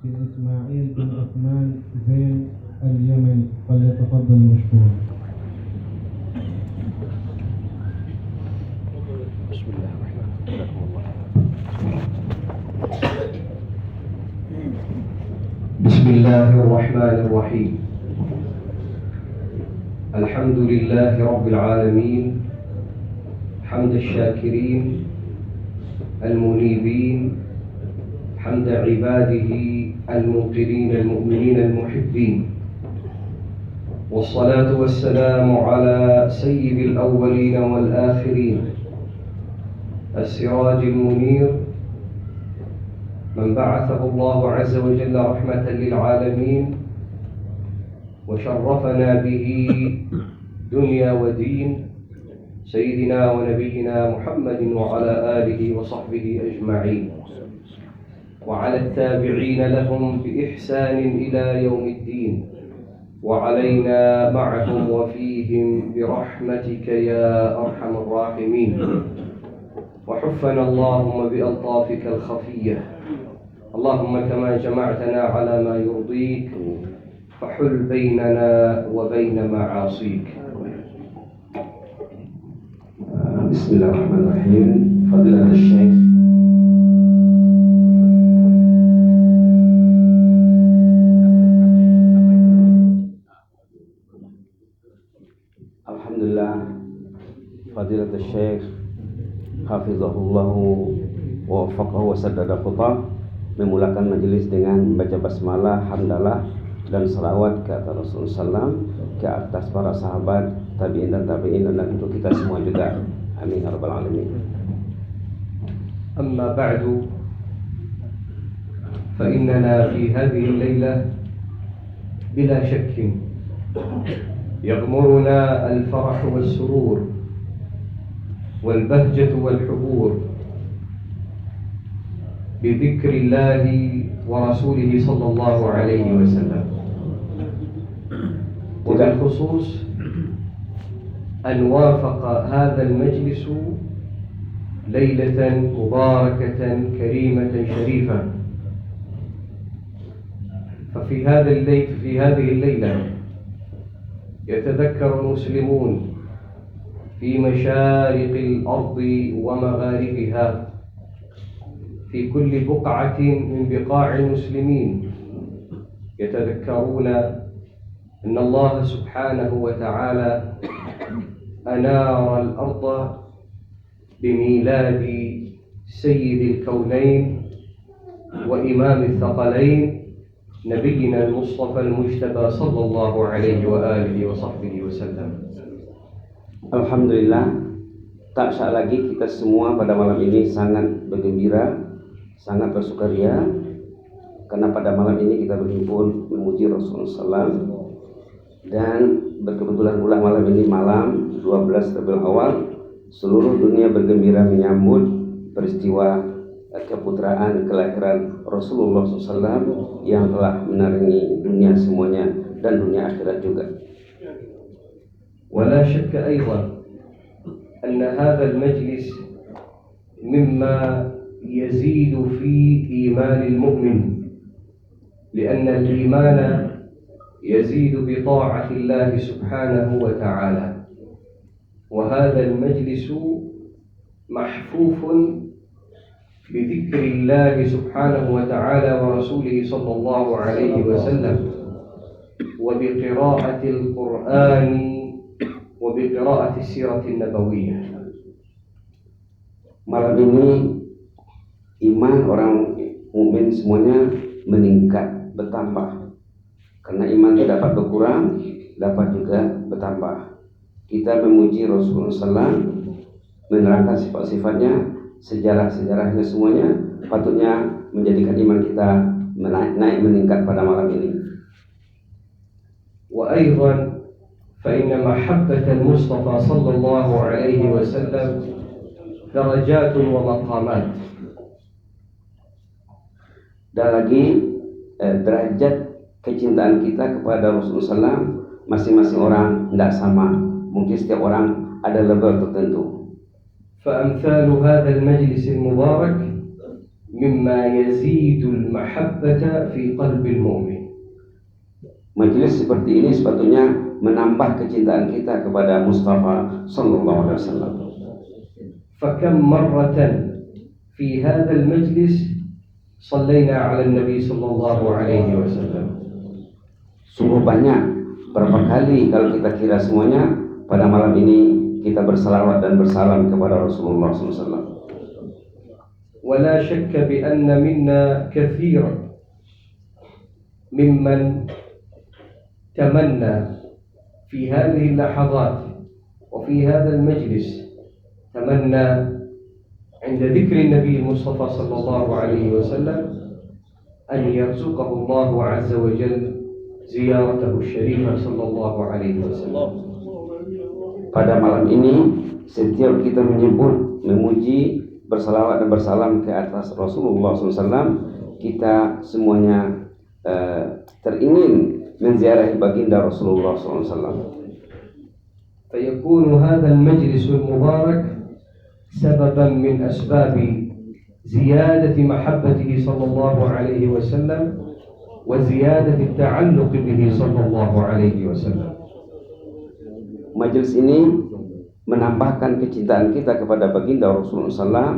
بن إسماعيل بن عثمان زين اليمني، فليتفضل مشكورا. بسم الله الرحمن الرحيم. بسم الله الرحمن الرحيم. الحمد لله رب العالمين حمد الشاكرين المنيبين، حمد عباده الموقنين المؤمنين المحبين، والصلاة والسلام على سيد الأولين والآخرين، السراج المنير، من بعثه الله عز وجل رحمة للعالمين وشرفنا به دنيا ودين، سيدنا ونبينا محمد وعلى آله وصحبه أجمعين، وعلى التابعين لهم بإحسان إلى يوم الدين، وعلينا معهم وفيهم برحمتك يا أرحم الراحمين. وحفنا اللهم بألطافك الخفية، اللهم كما جمعتنا على ما يرضيك فحل بيننا وبين معاصيك. بسم الله الرحمن الرحيم. فضيلة الشيخ، Alhamdulillah, Fadilat Syekh Hafizahullahu wa wafaqahu wa saddada khutbah, memulakan majelis dengan membaca basmalah, hamdalah dan salawat ke atas Rasulullah SAW, ke atas para sahabat, tabi'in dan tabi'in, dan untuk kita semua juga. Amin ya rabbal alamin. أما بعد، فإننا في هذه الليلة بلا شك يغمرنا الفرح والسرور والبهجة والحبور بذكر الله ورسوله صلى الله عليه وسلم، وبالخصوص أن وافق هذا المجلس ليلة مباركة كريمة شريفة. ففي هذه الليلة يتذكر المسلمون في مشارق الأرض ومغاربها، في كل بقعة من بقاع المسلمين، يتذكرون أن الله سبحانه وتعالى أنار الأرض بميلاد سيد الكونين وإمام الثقلين نبينا المصطفى المجتبى صلى الله عليه وآله وصحبه وسلم. Alhamdulillah, tak syak lagi kita semua pada malam ini sangat bergembira, sangat bersukaria, karena pada malam ini kita berhimpun memuji Rasulullah SAW. Dan berkebetulan pula malam ini malam 12 Rabiul Awal, seluruh dunia bergembira menyambut peristiwa keputraan kelahiran Rasulullah SAW yang telah menaringi dunia semuanya dan dunia akhirat juga. ولا شك أيضا أن هذا المجلس مما يزيد في إيمان المؤمن، لأن الإيمان يزيد بطاعة الله سبحانه وتعالى، وهذا المجلس محفوف بذكر الله سبحانه وتعالى ورسوله صلى الله عليه وسلم، وبقراءة القرآن وبقراءة السيرة النبوية. Malam ini iman orang mukmin semuanya meningkat, bertambah. Karena iman tidak dapat berkurang, dapat juga bertambah. Kita memuji Rasulullah SAW, menerangkan sifat-sifatnya, sejarah-sejarahnya semuanya, patutnya menjadikan iman kita naik meningkat pada malam ini. وأيضا فإن محبة المصطفى صلى الله عليه وسلم درجات ومقامات. Dan lagi derajat kecintaan kita kepada Rasulullah SAW masing-masing orang tidak sama. Mungkin setiap orang ada level tertentu. فأمثال هذا المجلس المبارك مما يزيد المحبة في قلب المؤمن. Majelis seperti ini sepatutnya menambah kecintaan kita kepada Mustafa sallallahu alaihi wasallam. فكم مرة في هذا المجلس صلينا على النبي صلى الله عليه وسلم. Sungguh banyak, berapa kali kalau kita kira semuanya pada malam ini kita bersalawat dan bersalam kepada Rasulullah SAW. ولا شك بأن منا كثيرا ممن تمنى في هذه اللحظات وفي هذا المجلس، تمنى عند ذكر النبي المصطفى صلى الله عليه وسلم أن يرزقه الله عز وجل زيارته الشريفة صلى الله عليه وسلم. Pada malam ini setiap kita menyebut, memuji, bersalawat dan bersalam ke atas Rasulullah SAW, kita semuanya teringin menziarahi baginda Rasulullah SAW. فيكون هذا المجلس المبارك سببا من أسباب زيادة محبته صلى الله عليه وسلم وزيادة التعلق به صلى الله عليه وسلم. Majelis ini menambahkan kecintaan kita kepada baginda Rasulullah SAW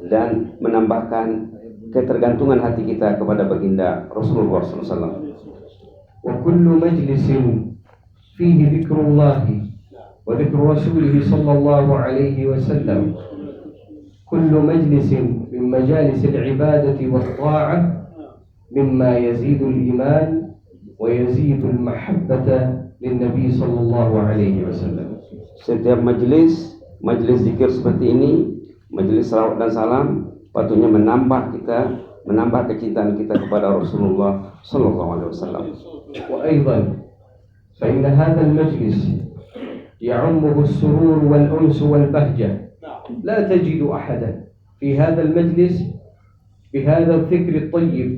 dan menambahkan ketergantungan hati kita kepada baginda Rasulullah SAW. وكل مجلس فيه ذكر الله وذكر رسوله صلى الله عليه وسلم، كل مجلس من مجالس العبادة والطاعة مما يزيد الإيمان ويزيد المحبة للنبي صلى الله عليه وسلم. Setiap majelis zikir seperti ini, majelis salawat dan salam, patutnya menambah kecintaan kita kepada Rasulullah sallallahu alaihi wasallam. وأيضا فإن هذا المجلس يعمه السرور والأنس والبهجة، لا تجد أحدا في هذا المجلس بهذا الذكر الطيب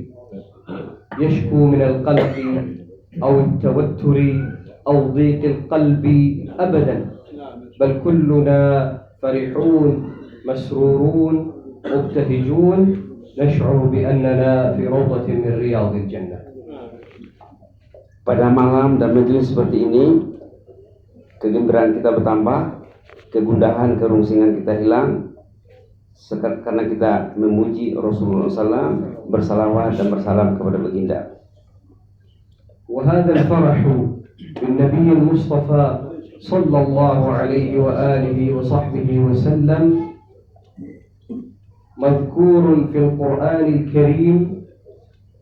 يشكو من القلق أو التوتر أو ضيق القلب أبدا، بل كلنا فرحون مسرورون مبتهجون نشعر بأننا في روضة من رياض الجنة. Pada malam dan majelis seperti ini, kegembiraan kita bertambah, kegundahan, kerungsingan kita hilang, karena kita memuji Rasulullah SAW, bersalawat dan bersalam kepada baginda. وهذا الفرح بالنبي المصطفى صلى الله عليه وآله وصحبه وسلم مذكور في القرآن الكريم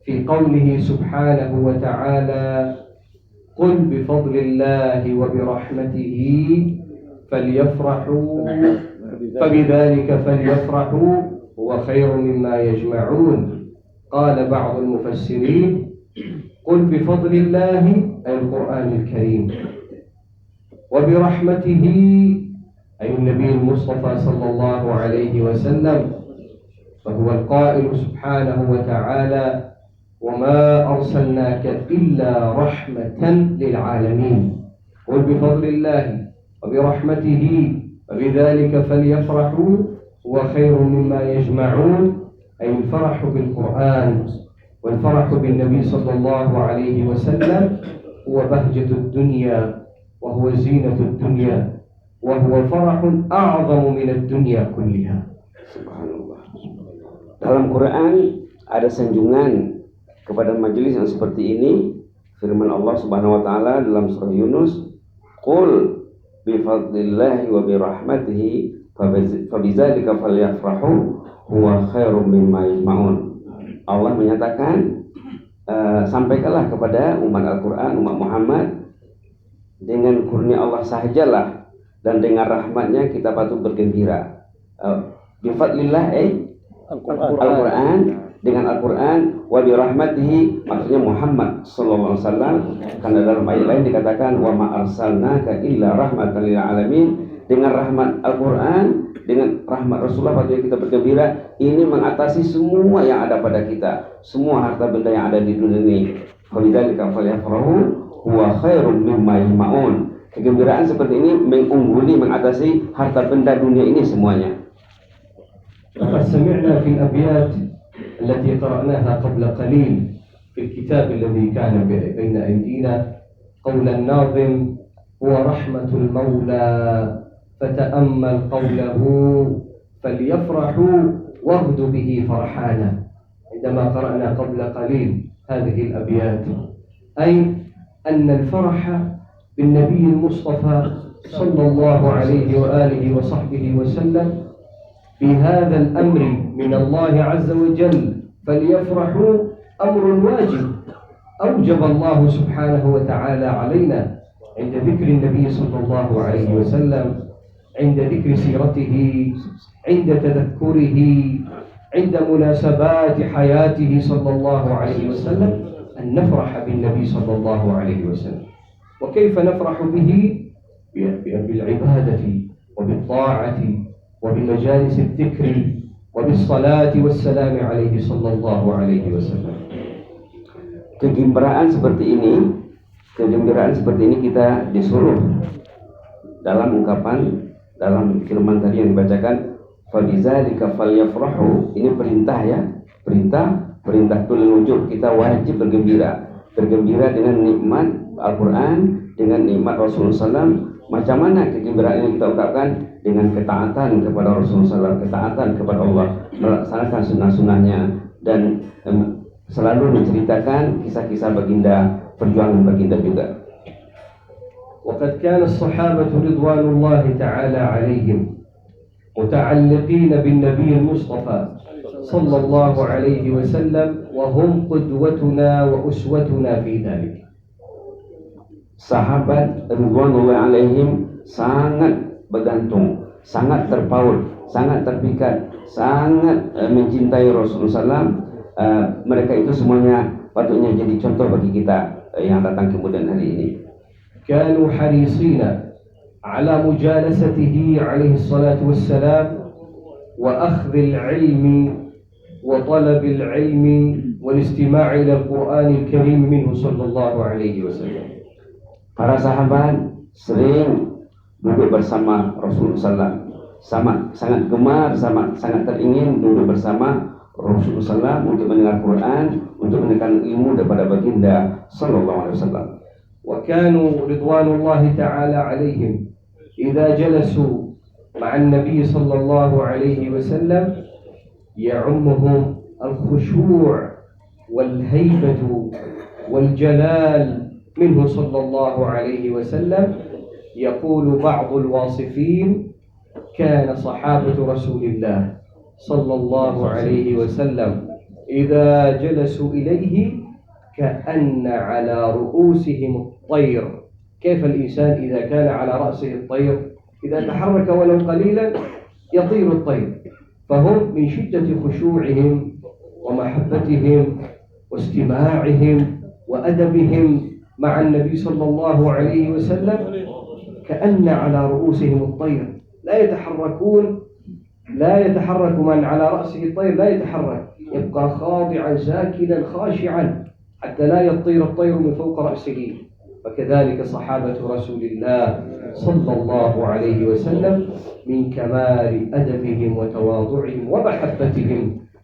في قوله سبحانه وتعالى: قل بفضل الله وبرحمته فليفرحوا فبذلك فليفرحوا هو خير مما يجمعون. قال بعض المفسرين: قل بفضل الله أي القرآن الكريم، وبرحمته أي النبي المصطفى صلى الله عليه وسلم، فهو القائل سبحانه وتعالى: وما أرسلناك إلا رحمة للعالمين. قل بفضل الله وبرحمته فبذلك فليفرحوا هو خير مما يجمعون، أي الفرح بالقرآن والفرح بالنبي صلى الله عليه وسلم هو بهجة الدنيا وهو زينة الدنيا وهو فرح أعظم من الدنيا كلها. Subhanallah. Dalam Quran ada sanjungan kepada majelis yang seperti ini. Firman Allah Subhanahu wa taala dalam surah Yunus, "Qul bi fadlillahi wa bi rahmatihi fabidzalika falyafrahu huwa khairum mimma yajma'un." Allah menyatakan, sampaikanlah kepada umat Al-Quran, umat Muhammad, dengan kurnia Allah sahajalah dan dengan rahmatnya kita patut bergembira. Bi fadlillah Al-Quran, dengan Al-Quran, wa bi rahmatihi maksudnya Muhammad sallallahu alaihi wasallam, karena dalam ayat lain dikatakan wa ma arsalnaka illa rahmatan lil alamin. Dengan rahmat Al-Quran, dengan rahmat Rasulullah patutnya kita bergembira. Ini mengatasi semua yang ada pada kita, semua harta benda yang ada di dunia ini. Falidzalika falyafrahu huwa khairum mimma yajma'un. Kegembiraan seperti ini mengungguli, mengatasi harta benda dunia ini semuanya. لقد سمعنا في الأبيات التي قرأناها قبل قليل في الكتاب الذي كان بين أيدينا، قول الناظم: هو رحمة المولى فتأمل قوله فليفرحوا واغد به فرحانا. عندما قرأنا قبل قليل هذه الأبيات، أي أن الفرح بالنبي المصطفى صلى الله عليه وآله وصحبه وسلم بهذا الأمر من الله عز وجل فليفرحوا أمر واجب أوجب الله سبحانه وتعالى علينا عند ذكر النبي صلى الله عليه وسلم، عند ذكر سيرته، عند تذكره، عند مناسبات حياته صلى الله عليه وسلم، أن نفرح بالنبي صلى الله عليه وسلم. وكيف نفرح به؟ بالعبادة وبالطاعة وبمجالس الذكر وبالصلاة والسلام عليه صلى الله عليه وسلم. Kegembiraan seperti ini kita disuruh dalam ungkapan dalam firman tadi yang dibacakan, fabidzalika falyafrahu. Ini perintah ya, perintah tulul wujud. Kita wajib bergembira dengan nikmat Al-Quran, dengan nikmat Rasulullah SAW. Macam mana kegembiraan ini kita ungkapkan? Dengan ketaatan kepada Rasulullah SAW, ketaatan kepada Allah, melaksanakan sunnah-sunnahnya, dan selalu menceritakan kisah-kisah baginda, perjuangan baginda juga. وقد كان الصحابة رضوان الله تعالى عليهم متعلقين بالنبي المصطفى صلى الله عليه وسلم وهم قدوتنا وأسوتنا في ذلك. Sahabat ridwanullah alaihim sangat bergantung, sangat terpaut, sangat terpikat, sangat mencintai Rasulullah SAW. Mereka itu semuanya patutnya jadi contoh bagi kita yang datang kemudian hari ini. كانوا حريصين على مجالسته عليه الصلاة والسلام وأخذ العلم وطلب العلم والاستماع إلى القرآن الكريم منه صلى الله عليه وسلم. Para sahabat sering duduk bersama Rasulullah SAW, sangat gemar, sangat teringin duduk bersama Rasulullah SAW untuk mendengar Quran, untuk mendengar ilmu daripada baginda Sallallahu Alaihi Wasallam. وكانوا رضوان الله تعالى عليهم إذا جلسوا مع النبي صلى الله عليه وسلم يعمهم الخشوع والهيبة والجلال منه صلى الله عليه وسلم. يقول بعض الواصفين: كان صحابة رسول الله صلى الله عليه وسلم إذا جلسوا إليه كأن على رؤوسهم الطير. كيف الإنسان إذا كان على رأسه الطير إذا تحرك ولو قليلا يطير الطير؟ فهم من شدة خشوعهم ومحبتهم واستماعهم وأدبهم مع النبي صلى الله عليه وسلم كأن على رؤوسهم الطير، لا يتحركون، لا يتحرك من على رأسه الطير، لا يتحرك، يبقى خاضعا ساكنا خاشعا حتى لا يطير الطير من فوق رأسه. وكذلك صحابة رسول الله صلى الله عليه وسلم من كمال أدبهم وتواضعهم ومحبتهم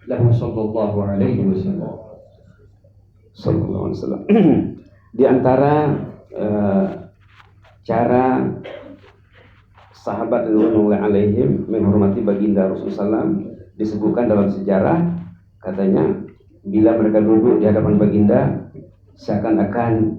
له صلى الله عليه وسلم. Sallallahu Alaihi Wasallam. Di antara cara sahabat ridwanullah alaihim menghormati baginda Rasulullah SAW disebutkan dalam sejarah, katanya bila mereka duduk di hadapan baginda seakan-akan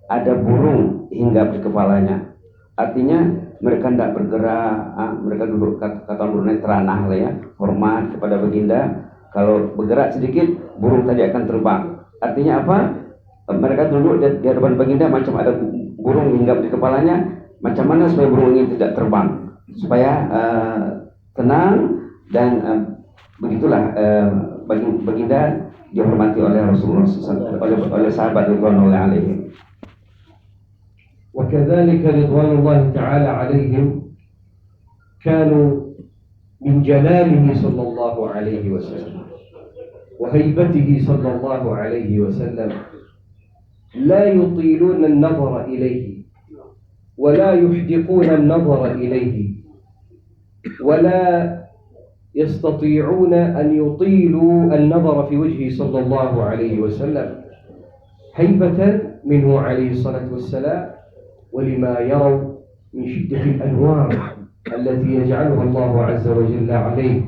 ada burung hinggap di kepalanya. Artinya mereka tidak bergerak, mereka duduk kata burungnya teranah lah ya, hormat kepada baginda. Kalau bergerak sedikit burung tadi akan terbang. Artinya apa? Mereka duduk di hadapan baginda macam ada burung hinggap di kepalanya. Macam mana supaya burung ini tidak terbang, supaya tenang, dan begitulah baginda dihormati oleh Rasulullah SAW, oleh sahabat ridwanullah alaihim. وكذلك رضوان الله تعالى عليهم كانوا من جلاله صلى الله عليه وسلم وهيبته صلى الله عليه وسلم لا يطيلون النظر إليه ولا يحدقون النظر إليه ولا يستطيعون أن يطيلوا النظر في وجهه صلى الله عليه وسلم هيبة منه عليه الصلاة والسلام، ولما يروا من شدة الأنوار التي يجعلها الله عز وجل عليه،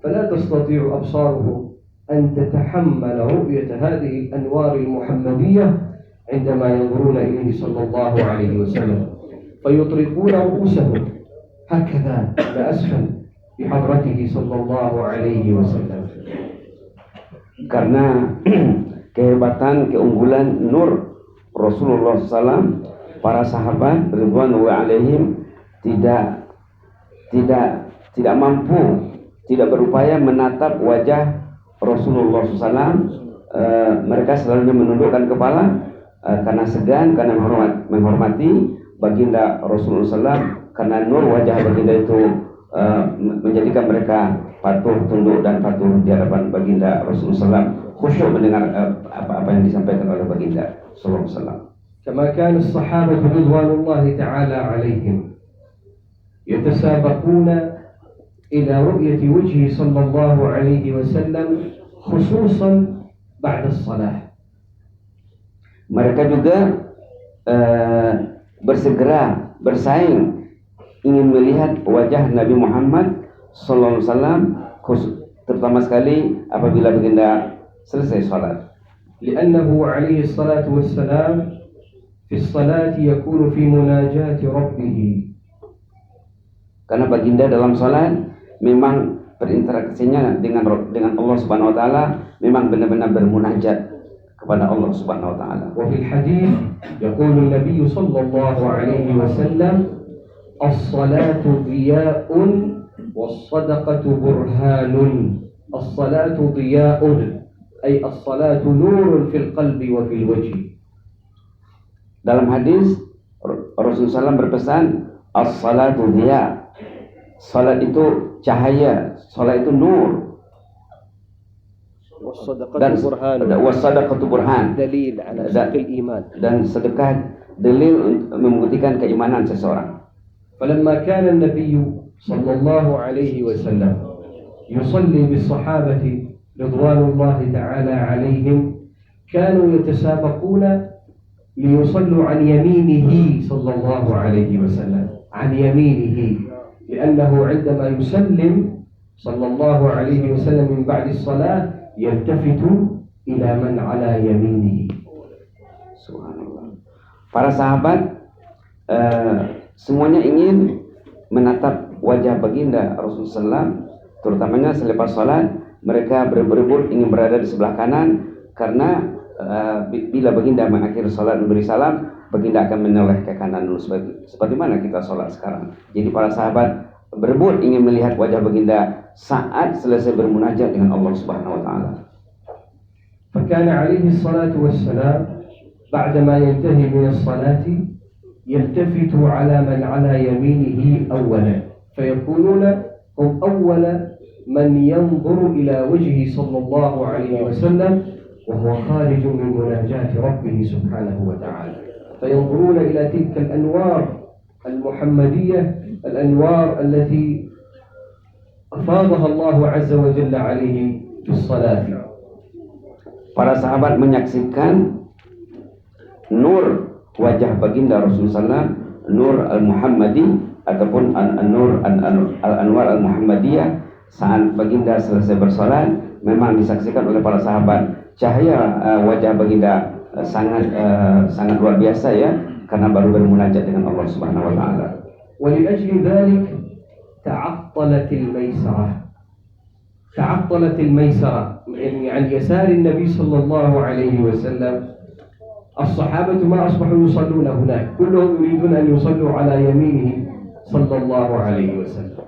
فلا تستطيع أبصارهم أن تتحمل رؤية هذه الأنوار المحمدية عندما ينظرون إليه صلى الله عليه وسلم، فيطرقون رؤوسهم هكذا إلى أسفل بحضرته صلى الله عليه وسلم. Karena kehebatan, keunggulan nur Rasulullah SAW, para sahabat ridwanullahi alaihim tidak mampu, tidak berupaya menatap wajah Rasulullah SAW. Mereka selalu menundukkan kepala karena segan, karena menghormati baginda Rasulullah SAW, karena nur wajah baginda itu menjadikan mereka patuh, tunduk dan patuh di hadapan baginda Rasulullah SAW, khusyuk mendengar apa yang disampaikan oleh baginda Rasulullah SAW. كما كان الصحابة رضوان الله تعالى عليهم يتسابقون إلى رؤية وجهه صلى الله عليه وسلم خصوصا بعد الصلاة. Mereka juga bersegera bersaing ingin melihat wajah Nabi Muhammad sallallahu alaihi wasallam, terutama sekali apabila baginda selesai salat. لأنه عليه الصلاة والسلام في الصلاة يكون في مناجاة ربه. Karena baginda dalam salat memang berinteraksinya dengan Allah Subhanahu wa taala, memang benar-benar bermunajat kepada Allah Subhanahu wa taala. وفي الحديث يقول النبي صلى الله عليه وسلم الصلاة ضياء والصدقة برهان. الصلاة ضياء أي الصلاة نور في القلب وفي الوجه. Dalam hadis Rasulullah SAW berpesan, as-salatu diya, salat itu cahaya, salat itu nur, dan was-sadaqatu burhan, dalil ala sidqil iman, dan sedekah dalil membuktikan keimanan seseorang. فلما كان النبي صلى الله عليه وسلم يصلي بالصحابة رضوان الله تعالى عليهم كانوا يتسابقون ليصلوا عن يمينه صلى الله عليه وسلم، عن يمينه، لأنه عندما يسلم صلى الله عليه وسلم من بعد الصلاة يلتفت إلى من على يمينه. Subhanallah. Para sahabat semuanya ingin menatap wajah baginda Rasulullah SAW, terutamanya selepas salat. Mereka berebut ingin berada di sebelah kanan, karena bila baginda mengakhiri salat memberi salam, baginda akan menoleh ke kanan dulu, seperti mana kita salat sekarang. Jadi para sahabat berebut ingin melihat wajah baginda saat selesai bermunajat dengan Allah Subhanahu wa taala. فكان عليه الصلاة والسلام بعدما ينتهي من الصلاة يلتفت على من على يمينه أولا، فيكونون هم أول من ينظر إلى وجهه صلى الله عليه وسلم وهو خارج من مناجاة ربه سبحانه وتعالى، فينظرون إلى تلك الأنوار المحمدية، الأنوار التي أفاضها الله عز وجل عليه في الصلاة. Para sahabat menyaksikan nur wajah baginda Rasulullah SAW, nur al-Muhammadi ataupun an-nur al-anwar al-Muhammadiyah, saat baginda selesai bersalat. Memang disaksikan oleh para sahabat cahaya wajah baginda sangat luar biasa, ya, karena baru bermunajat dengan Allah Subhanahu wa taala. ولأجل ذلك تعطلت الميسرة يعني عن يسار النبي صلى الله عليه وسلم. الصحابة ما أصبحوا يصلون هناك، كلهم يريدون أن يصلوا على يمينه صلى الله عليه وسلم.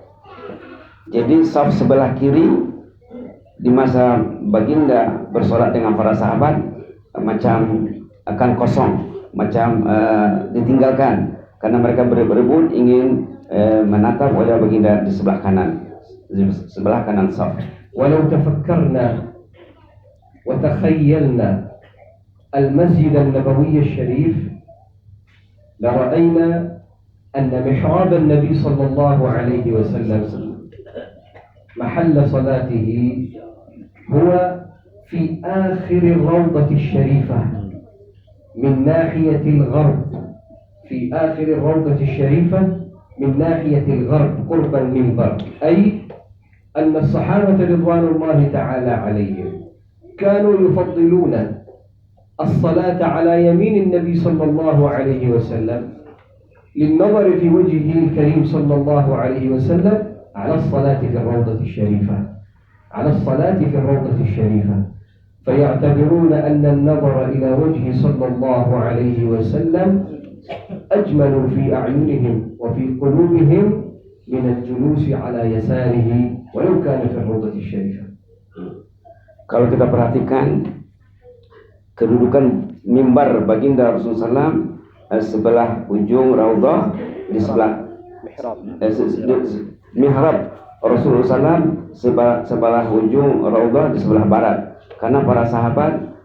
Jadi saf sebelah kiri di masa baginda bersolat dengan para sahabat macam akan kosong, macam ditinggalkan, karena mereka berebut ingin menatap wajah baginda di sebelah kanan saf. ولو تفكرنا وتخيلنا المسجد النبوي الشريف لرأينا أن محراب النبي صلى الله عليه وسلم محل صلاته هو في آخر الروضة الشريفة من ناحية الغرب، في آخر الروضة الشريفة من ناحية الغرب قرب المنبر، أي أن الصحابة رضوان الله تعالى عليهم كانوا يفضلون الصلاة على يمين النبي صلى الله عليه وسلم للنظر في وجهه الكريم صلى الله عليه وسلم على الصلاة في الروضة الشريفة، على الصلاة في الروضة الشريفة، فيعتبرون أن النظر إلى وجه صلى الله عليه وسلم أجمل في أعينهم وفي قلوبهم من الجلوس على يساره ولو كان في الروضة الشريفة. Kalau kita perhatikan kedudukan mimbar baginda Rasulullah SAW sebelah ujung raudhah, di sebelah mihrab Rasulullah SAW sebelah ujung raudhah di sebelah barat, karena para sahabat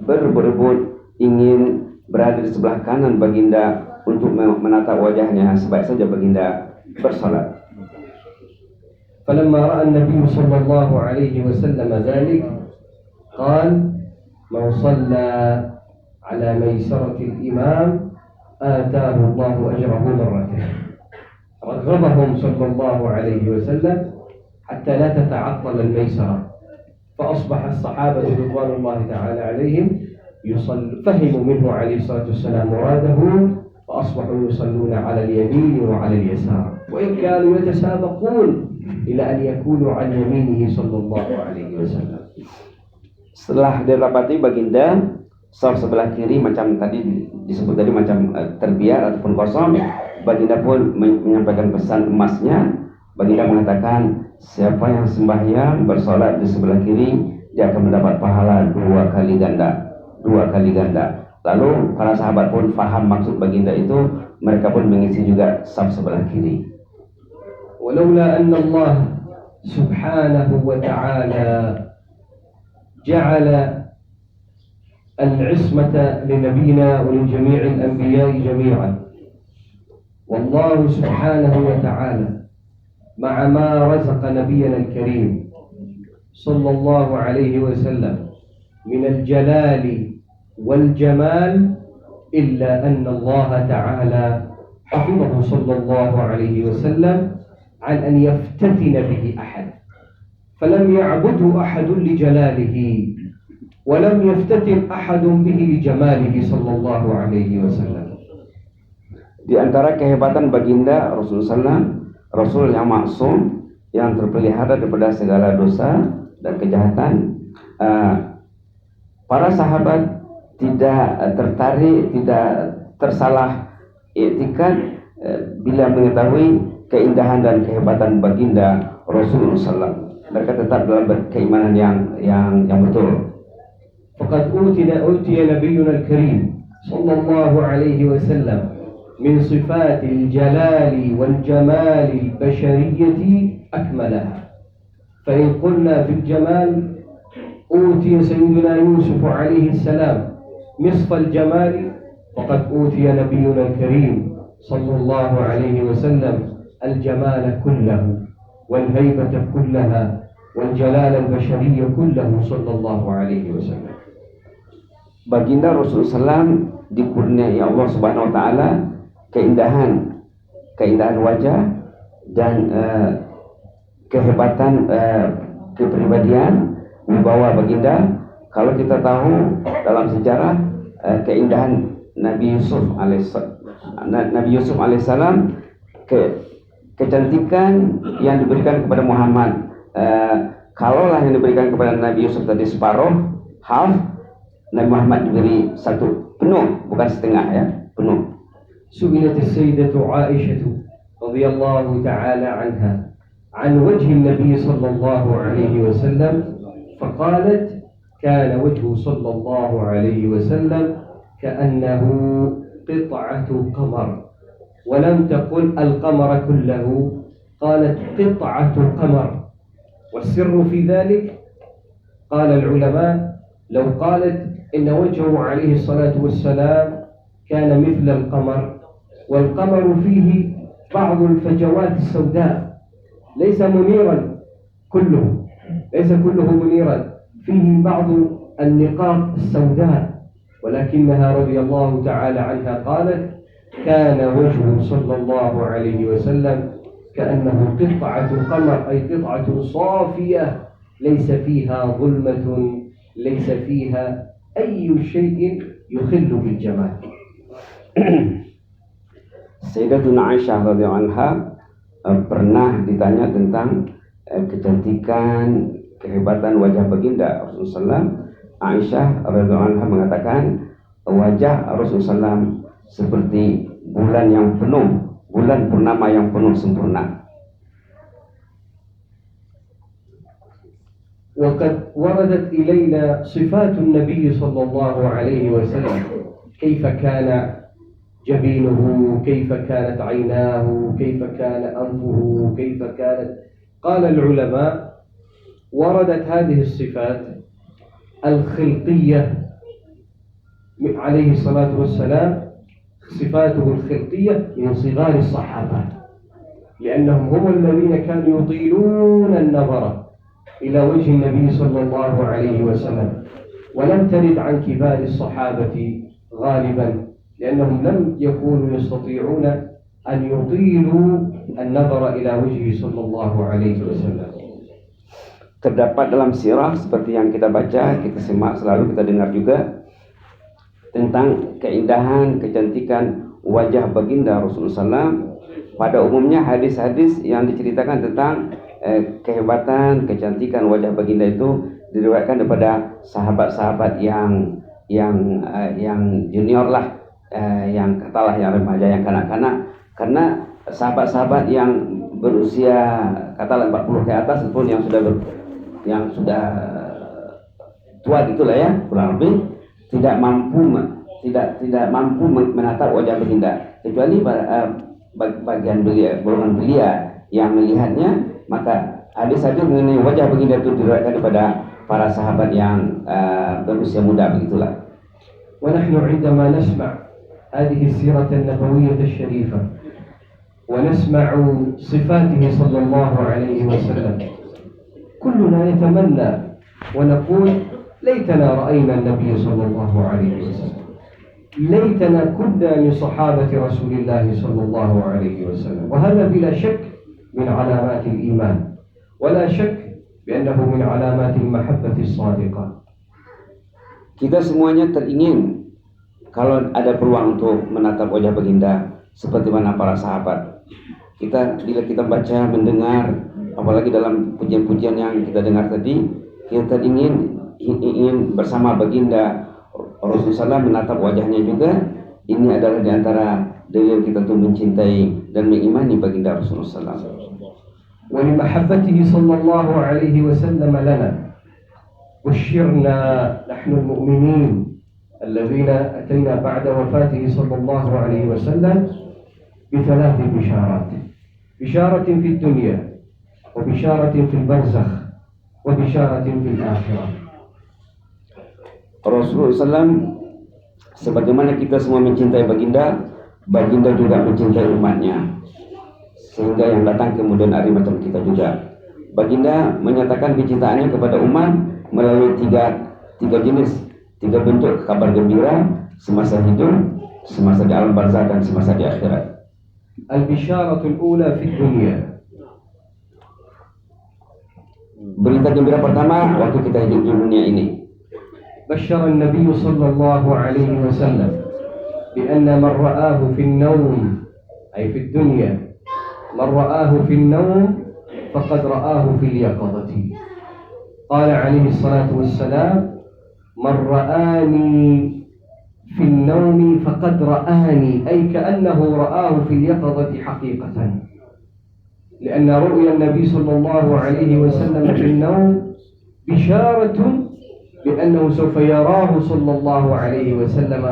berebut ingin berada di sebelah kanan baginda untuk menatap wajahnya, sebaik saja baginda bersalat. فلما رأى النبي صلى الله عليه وسلم ذلك قال: من صلى على ميسرة الإمام آتاه الله أجره مرتين. رغبهم صلى الله عليه وسلم حتى لا تتعطل الميسرة، فأصبح الصحابة رضوان الله تعالى عليهم فهموا منه عليه الصلاة والسلام مراده، فأصبحوا يصلون على اليمين وعلى اليسار، وإن كانوا يتسابقون إلى أن يكونوا عن يمينه صلى الله عليه وسلم. Setelah didapati baginda saf sebelah kiri macam tadi disebut tadi macam terbiar ataupun kosong, baginda pun menyampaikan pesan emasnya. Baginda mengatakan, siapa yang sembahyang bersolat di sebelah kiri, dia akan mendapat pahala dua kali ganda. Lalu para sahabat pun faham maksud baginda itu, mereka pun mengisi juga saf sebelah kiri. ولولا أن الله سبحانه وتعالى جعل العصمة لنبينا ولجميع الأنبياء جميعا، والله سبحانه وتعالى مع ما رزق نبينا الكريم صلى الله عليه وسلم من الجلال والجمال، إلا أن الله تعالى حفظه صلى الله عليه وسلم عن أن يفتتن به أحد، فلم يعبده أحد لجلاله ولم يفتتن أحد به لجماله صلى الله عليه وسلم. Di antara kehebatan baginda Rasulullah SAW, Rasul yang maksum, yang terpelihara daripada segala dosa dan kejahatan, para sahabat tidak tertarik, tidak tersalah iktikad bila mengetahui keindahan dan kehebatan baginda Rasulullah SAW. Mereka tetap dalam keimanan yang betul. فقد أوتي نبينا الكريم صلى الله عليه وسلم من صفات الجلال والجمال البشرية أكملها، فإن قلنا في الجمال أوتي سيدنا يوسف عليه السلام نصف الجمال، فقد أوتي نبينا الكريم صلى الله عليه وسلم الجمال كله والهيبة كلها والجلال البشري كله صلى الله عليه وسلم. Baginda Rasulullah SAW dikurniai Allah Subhanahu Wa Taala keindahan wajah dan kehebatan kepribadian wibawa baginda. Kalau kita tahu dalam sejarah keindahan Nabi Yusuf alaihissalam, kecantikan yang diberikan kepada Muhammad, kalaulah yang diberikan kepada Nabi Yusuf tadi separuh, half, Nabi Muhammad diberi satu penuh, bukan setengah ya, penuh. سئلت السيدة عائشة رضي الله تعالى عنها عن وجه النبي صلى الله عليه وسلم فقالت: كان وجهه صلى الله عليه وسلم كأنه قطعة قمر، ولم تقل القمر كله، قالت قطعة قمر. والسر في ذلك قال العلماء لو قالت إن وجهه عليه الصلاة والسلام كان مثل القمر، والقمر فيه بعض الفجوات السوداء ليس منيرا كله، ليس كله منيرا، فيه بعض النقاط السوداء، ولكنها رضي الله تعالى عنها قالت: كان وجهه صلى الله عليه وسلم كأنه قطعة قمر، أي قطعة صافية ليس فيها ظلمة، ليس فيها أي شيء يخل بالجمال. Sayyidatuna Aisyah radhiyallahu anha pernah ditanya tentang kecantikan, kehebatan wajah baginda Rasulullah SAW. Aisyah radhiyallahu anha mengatakan wajah Rasulullah SAW seperti bulan yang penuh, bulan purnama yang penuh sempurna. وقد وردت إلينا صفات النبي صلى الله عليه وسلم، كيف كان جبينه، كيف كانت عيناه، كيف كان أنفه، كيف كانت. قال العلماء: وردت هذه الصفات الخلقية عليه الصلاة والسلام، صفاته الخلقية من صغار الصحابة، لأنهم هم الذين كانوا يطيلون النظر إلى وجه النبي صلى الله عليه وسلم، ولم ترد عن كبار الصحابة غالبا، لأنهم لم يكونوا يستطيعون أن يطيلوا النظر إلى وجهه صلى الله عليه وسلم. Terdapat dalam sirah seperti yang kita baca, kita simak selalu, kita dengar juga tentang keindahan, kecantikan wajah baginda Rasulullah SAW. Pada umumnya hadis-hadis yang diceritakan tentang kehebatan, kecantikan wajah baginda itu diriwayatkan daripada sahabat-sahabat yang junior lah, yang katalah yang remaja, yang kanak-kanak. Karena sahabat-sahabat yang berusia katalah 40 ke atas pun yang sudah tua gitulah ya, kurang lebih tidak mampu menatap wajah baginda, kecuali bagian belia, golongan belia yang melihatnya. Maka hadis-hadis mengenai wajah baginda itu diriwayatkan kepada para sahabat yang berusia muda, begitulah. ونحن عندما نسمع هذه السيرة النبوية الشريفة ونسمع صفاته صلى الله عليه وسلم، كلنا يتمنى ونقول: ليتنا رأينا النبي صلى الله عليه وسلم، ليتنا كنا من صحابة رسول الله صلى الله عليه وسلم. وهذا بلا شك من علامات الإيمان، ولا شك بأنه من علامات المحبة الصادقة. Kita semuanya teringin kalau ada peluang untuk menatap wajah baginda seperti mana para sahabat. Bila kita baca, mendengar, apalagi dalam pujian-pujian yang kita dengar tadi, kita ingin bersama baginda Rasulullah SAW, menatap wajahnya juga. Ini adalah di antara dalil kita untuk mencintai dan mengimani baginda Rasulullah SAW. ولمحبته صلى الله عليه وسلم لنا بشرنا نحن المؤمنين الذين أتينا بعد وفاته صلى الله عليه وسلم بثلاث بشارات: بشارة في الدنيا، وبشارة في البرزخ، وبشارة في الآخرة. Rasulullah SAW, sebagaimana kita semua mencintai baginda, baginda juga mencintai umatnya, sehingga yang datang kemudian hari macam kita juga. Baginda menyatakan kecintaannya kepada umat melalui tiga jenis, 3 bentuk kabar gembira: semasa hidup, semasa di alam barzah, dan semasa di akhirat. Al-bisharatu al-ula fi dunya. Berita gembira pertama waktu kita hidup di dunia ini. بشر النبي صلى الله عليه وسلم بأن من رآه في النوم، أي في الدنيا، من رآه في النوم فقد رآه في اليقظة. قال عليه الصلاة والسلام: من رآني في النوم فقد رآني، أي كأنه رآه في اليقظة حقيقة، لأن رؤيا النبي صلى الله عليه وسلم في النوم بشارة بأنه سوف يراه صلى الله عليه وسلم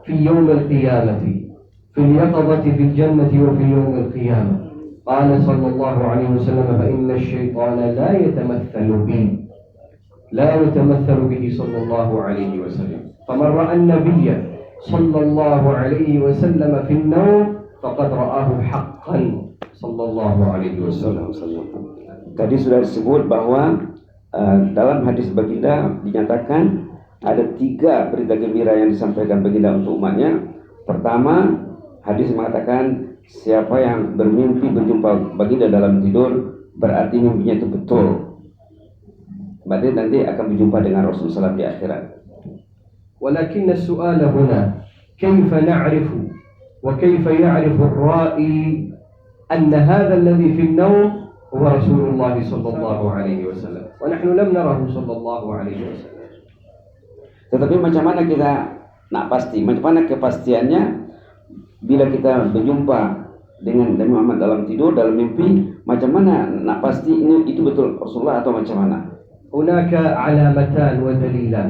في يوم القيامة، في اليقظة في الجنة وفي يوم القيامة. قال صلى الله عليه وسلم: فإن الشيطان لا يتمثل به صلى الله عليه وسلم. فمن رأى النبي صلى الله عليه وسلم في النوم فقد رآه حقا صلى الله عليه وسلم. Tadi sudah disebut bahwa dalam hadis baginda dinyatakan ada 3 berita gembira yang disampaikan baginda untuk umatnya. Pertama, hadis mengatakan siapa yang bermimpi berjumpa baginda dalam tidur, berarti mimpinya itu betul. Berarti nanti akan berjumpa dengan Rasulullah SAW di akhirat. ولكن السؤال هنا كيف نعرف وكيف يعرف الرائي أن هذا الذي في النوم هو رسول الله صلى الله عليه وسلم ونحن لم نره صلى الله عليه وسلم. Tetapi macam mana kita nak pasti? Macam mana kepastiannya bila kita berjumpa dengan Nabi Muhammad dalam tidur, dalam mimpi? Macam mana nak pasti ini itu betul Rasulullah atau macam mana? هناك علامتان ودليلان.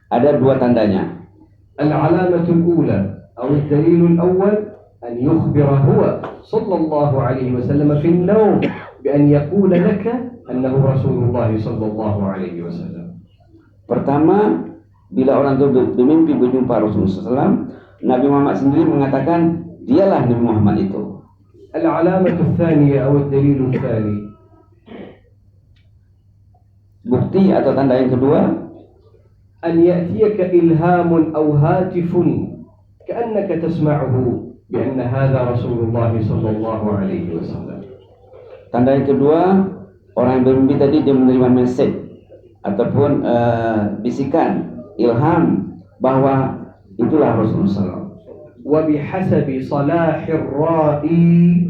Ada 2 tandanya. العلامة الأولى أو الدليل الأول أن يخبر هو صلى الله عليه وسلم في النوم بأن يقول لك أنه رسول الله صلى الله عليه وسلم. Pertama, bila orang itu bermimpi berjumpa Rasulullah SAW, Nabi Muhammad sendiri mengatakan dialah Nabi Muhammad itu. العلامة الثانية أو الدليل الثاني Bukti atau tanda yang kedua, أن يأتيك إلهام أو هاتف كأنك تسمعه بأن هذا رسول الله صلى الله عليه وسلم. tanda yang kedua, orang yang bermimpi tadi dia menerima message ataupun bisikan, ilham bahwa itulah Rasulullah SAW. وبحسب صلاح الرائي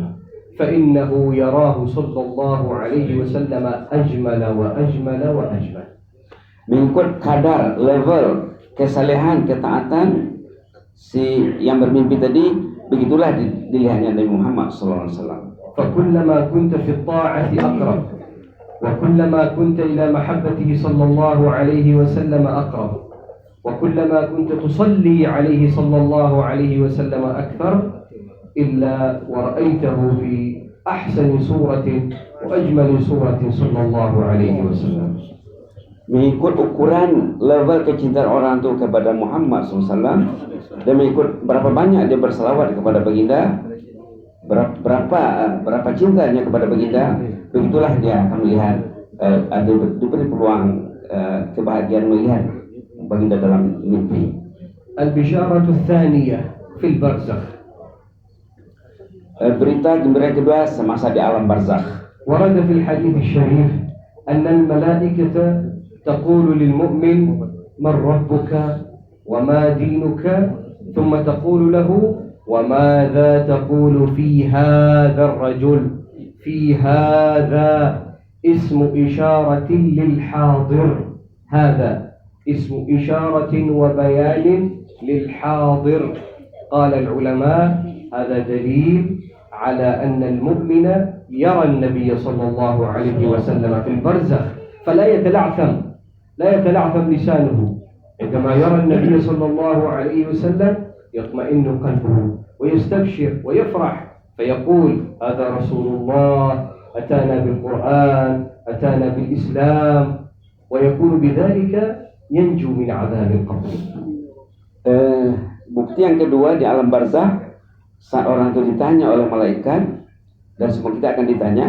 فإنه يراه صلى الله عليه وسلم أجمل وأجمل وأجمل. Mengikut kadar level kesalehan, ketaatan si yang bermimpi tadi, begitulah dilihatnya Nabi Muhammad SAW. فكلما كنت في الطاعة أقرب وكلما كنت إلى محبته صلى الله عليه وسلم أقرب وكلما كنت تصلي عليه صلى الله عليه وسلم أكثر إلا ورأيته في أحسن صورة وأجمل صورة صلى الله عليه وسلم. Mengikut ukuran level kecintaan orang itu kepada Muhammad SAW dan mengikut berapa banyak dia berselawat kepada baginda, berapa cintanya kepada baginda, begitulah dia akan melihat ada diberi peluang kebahagiaan melihat baginda dalam mimpi. البشارة الثانية في البرزخ. Berita gembira kedua semasa di alam barzakh. ورد في الحديث الشريف أن الملائكة تقول للمؤمن من ربك وما دينك ثم تقول له وماذا تقول في هذا الرجل في هذا اسم إشارة للحاضر هذا اسم إشارة وبيان للحاضر. قال العلماء هذا دليل على أن المؤمن يرى النبي صلى الله عليه وسلم في البرزخ فلا يتلعثم لسانه. عندما يرى النبي صلى الله عليه وسلم يطمئن قلبه ويستبشر ويفرح فيقول هذا رسول الله أتانا بالقرآن أتانا بالإسلام ويكون بذلك ينجو من عذاب القبر. Bukti yang kedua di alam barzakh, saat orang itu ditanya oleh malaikat, dan semua kita akan ditanya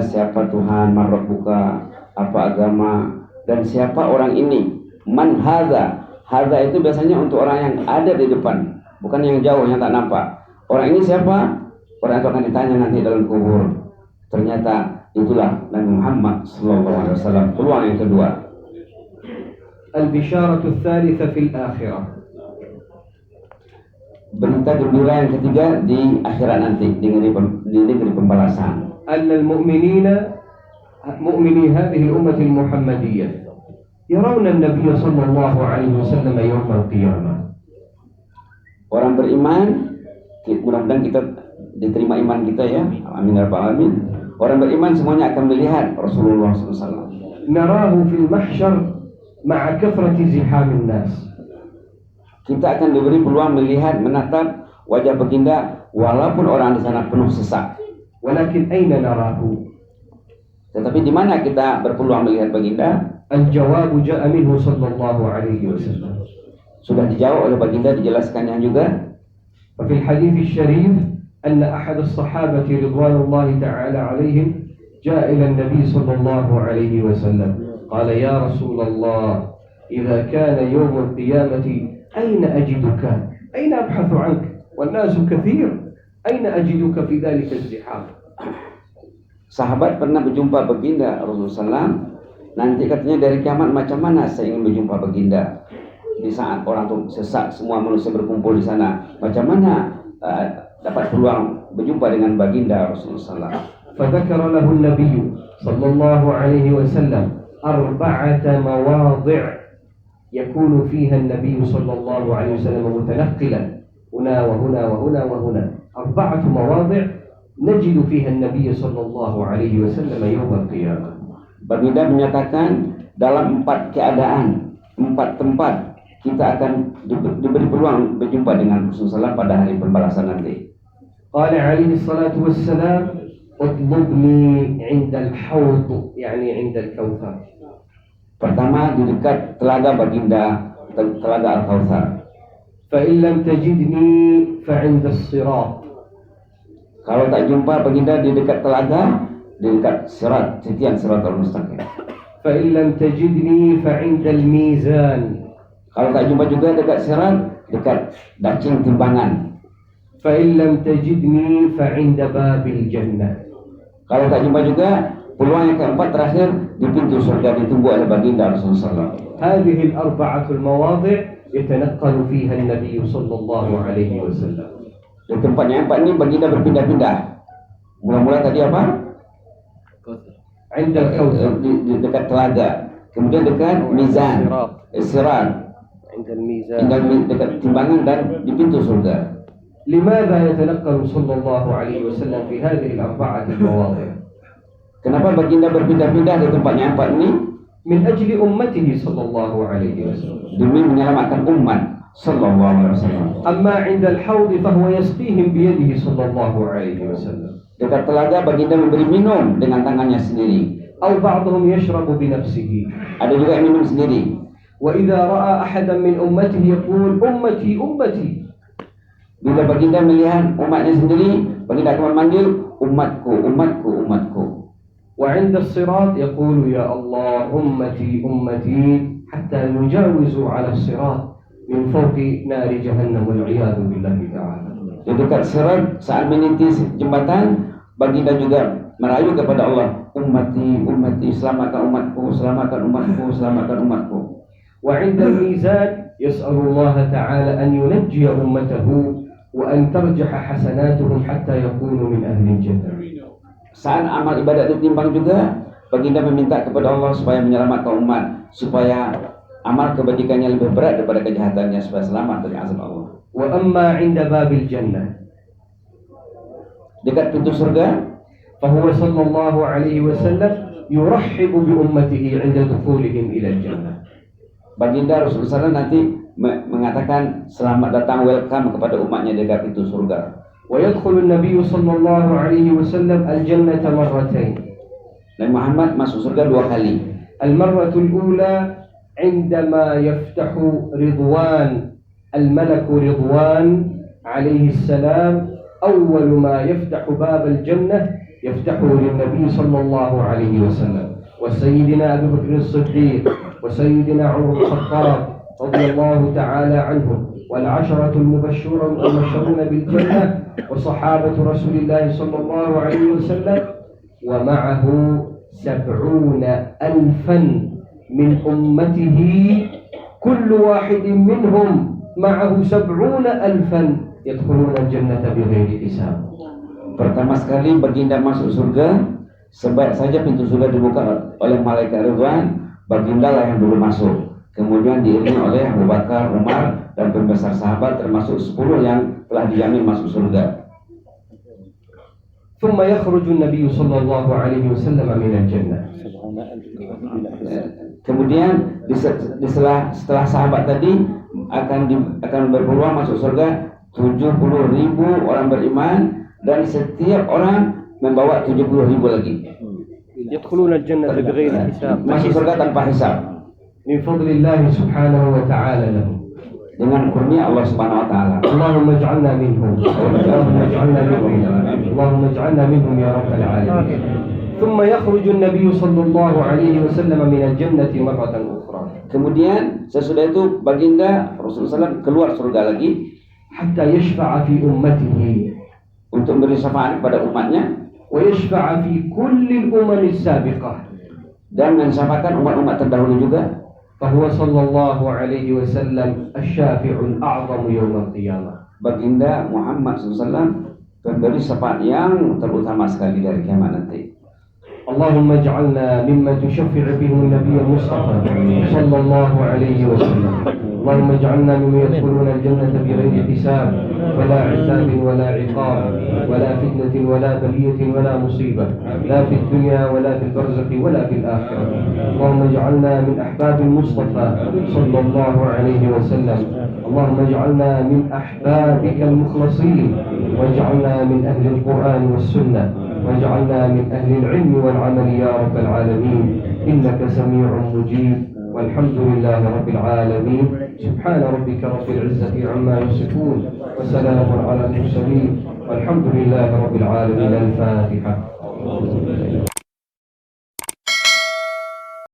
siapa Tuhan, man rabbuka, apa agama, dan siapa orang ini, man hadza. Hadza itu biasanya untuk orang yang ada di depan, bukan yang jauh yang tak nampak. Orang ini siapa? Orang itu akan ditanya nanti dalam kubur. Ternyata itulah Nabi Muhammad SAW. Peluang yang kedua. البشارة الثالثة في الآخرة. Berita gembira yang ketiga di akhirat nanti, di negeri pembalasan. أن المؤمنين مؤمني هذه الأمة المحمدية يرون النبي صلى الله عليه وسلم يوم القيامة. Orang beriman, mudah-mudahan kita diterima iman kita ya, amin ya rabbal alamin. Orang beriman semuanya akan melihat Rasulullah SAW. نراه في المحشر مع كثرة زحام الناس. Kita akan diberi peluang melihat, menatap wajah baginda walaupun orang di sana penuh sesak. ولكن أين نراه؟ Tetapi di mana kita berpeluang melihat baginda? الجواب جاء منه صلى الله عليه وسلم. Sudah dijawab oleh baginda, dijelaskannya juga. وفي الحديث الشريف أن أحد الصحابة رضوان الله تعالى عليهم جاء إلى النبي صلى الله عليه وسلم قال يا رسول الله إذا كان يوم القيامة أين أجدك؟ أين أبحث عنك؟ والناس كثير أين أجدك في ذلك الزحام؟ Sahabat pernah berjumpa baginda Rasulullah SAW. Nanti katanya dari kiamat macam mana saya ingin berjumpa baginda? Di saat orang itu sesak, semua manusia berkumpul di sana, macam mana dapat peluang berjumpa dengan baginda Rasulullah SAW? فذكر له النبي صلى الله عليه وسلم 4 مواضع يكون فيها النبي صلى الله عليه وسلم متنقلا هنا وهنا وهنا وهنا 4 مواضع نجد فيها النبي صلى الله عليه وسلم يوم القيامة. Baginda menyatakan dalam 4 keadaan, 4 tempat kita akan diberi peluang berjumpa dengan Rasulullah SAW pada hari pembalasan nanti. قال عليه الصلاة والسلام اطلبني عند الحوض يعني عند الكوثر. Pertama di dekat telaga baginda, telaga Al-Kautsar. فإن لم تجدني فعند الصراط. Kalau tak jumpa baginda di dekat telaga, di dekat sirat, titian Siratal Mustaqim. فإن لم تجدني فعند الميزان. Kalau tak jumpa juga dekat sirat, dekat dacing timbangan. فإن لم تجدني فعند باب الجنة. Kalau tak jumpa juga, peluang yang keempat terakhir di pintu surga ditunggu oleh baginda Rasulullah SAW. هذه ال4 المواضع يتنقل فيها النبي صلى الله عليه وسلم. Di tempat yang empat ini baginda berpindah-pindah. Mula-mula tadi apa? عند الكوثر. Di dekat telaga. Kemudian dekat mizan, sirat, عند الميزان. dekat timbangan dan di pintu surga. لماذا يتنقل صلى الله عليه وسلم في هذه ال4 المواضع؟ Kenapa baginda berpindah-pindah di tempat yang empat ini? من أجل أمته صلى الله عليه وسلم. Demi menyelamatkan umat sallallahu alaihi wasallam. أما عند الحوض فهو يسقيهم بيده صلى الله عليه وسلم. Dekat telaga baginda memberi minum dengan tangannya sendiri. أو بعضهم يشرب بنفسه. Ada juga yang minum sendiri. وإذا رأى أحدا من أمته يقول أمتي أمتي. Bila baginda melihat umatnya sendiri, baginda akan memanggil umatku, umatku, umatku. وعند الصراط يقول يا الله أمتي أمتي حتى يجاوز على الصراط من فوق نار جهنم والعياذ بالله تعالى. Di dekat sirat saat meniti jembatan, baginda juga merayu kepada Allah, ummati, ummati, selamatkan umatku, selamatkan umatku, selamatkan umatku. وعند الميزان يسأل الله تعالى أن ينجي أمته وأن ترجح حسناتهم حتى يكونوا من أهل الجنة. Saat amal ibadat ditimbang juga, baginda meminta kepada Allah supaya menyelamatkan umat, supaya amal kebajikannya lebih berat daripada kejahatannya, supaya selamat dari azab Allah. وأما عند باب الجنة Dekat pintu surga, فهو صلى الله عليه وسلم يرحب بأمته عند دخولهم إلى الجنة. baginda Rasulullah SAW nanti mengatakan selamat datang, welcome kepada umatnya dekat pintu surga. ويدخل النبي صلى الله عليه وسلم الجنة مرتين. Dan Muhammad masuk surga 2 kali. المرة الأولى عندما يفتح رضوان الملك رضوان عليه السلام، أول ما يفتح باب الجنة يفتحه للنبي صلى الله عليه وسلم وسيدنا أبي بكر الصديق وسيدنا عمر بن الخطاب رضي الله تعالى عنهم والعشرة المبشرون بالجنة وصحابة رسول الله صلى الله عليه وسلم ومعه 70,000 من أمته كل واحد منهم معه 70,000 يدخلون الجنة بغير حساب. Pertama sekali baginda masuk surga, sebaik saja pintu surga dibuka oleh malaikat Ridwan, baginda lah yang dulu masuk. Kemudian diiringi oleh Abu Bakar, Umar, dan pembesar sahabat termasuk 10 yang telah dijamin masuk surga. ثم يخرج النبي صلى الله عليه وسلم من الجنة. Kemudian setelah sahabat tadi akan berpeluang masuk surga 70,000 orang beriman, dan setiap orang membawa 70,000 lagi. يدخلون الجنة بغير حساب. Masuk surga tanpa hisab. من فضل الله سبحانه وتعالى لهم. dengan kurnia Allah Subhanahu wa taala. اللهم اجعلنا منهم اللهم اجعلنا منهم اللهم اجعلنا منهم يا رب العالمين. ثم يخرج النبي صلى الله عليه وسلم من الجنة مرة أخرى Kemudian sesudah itu baginda Rasulullah SAW keluar surga lagi حتى يشفع في أمته untuk memberi syafaat kepada umatnya ويشفع في كل الأمم السابقة. dan mensyafaatkan umat-umat terdahulu juga. فهو صلى الله عليه وسلم الشافع الأعظم يوم القيامة. Baginda Muhammad SAW memberi syafaat yang terutama sekali dari kiamat nanti. اللهم اجعلنا ممن تشفع بهم النبي المصطفى صلى الله عليه وسلم. اللهم اجعلنا ممن يدخلون الجنة بغير حساب ولا عتاب ولا عقاب ولا فتنة ولا بلية ولا مصيبة لا في الدنيا ولا في البرزخ ولا في الآخرة. اللهم اجعلنا من أحباب المصطفى صلى الله عليه وسلم. اللهم اجعلنا من أحبابك المخلصين واجعلنا من أهل القرآن والسنة واجعلنا من أهل العلم والعمل يا رب العالمين إنك سميع مجيب والحمد لله رب العالمين. سبحان ربك رب العزة عما يصفون وسلام على المرسلين والحمد لله رب العالمين. الفاتحة.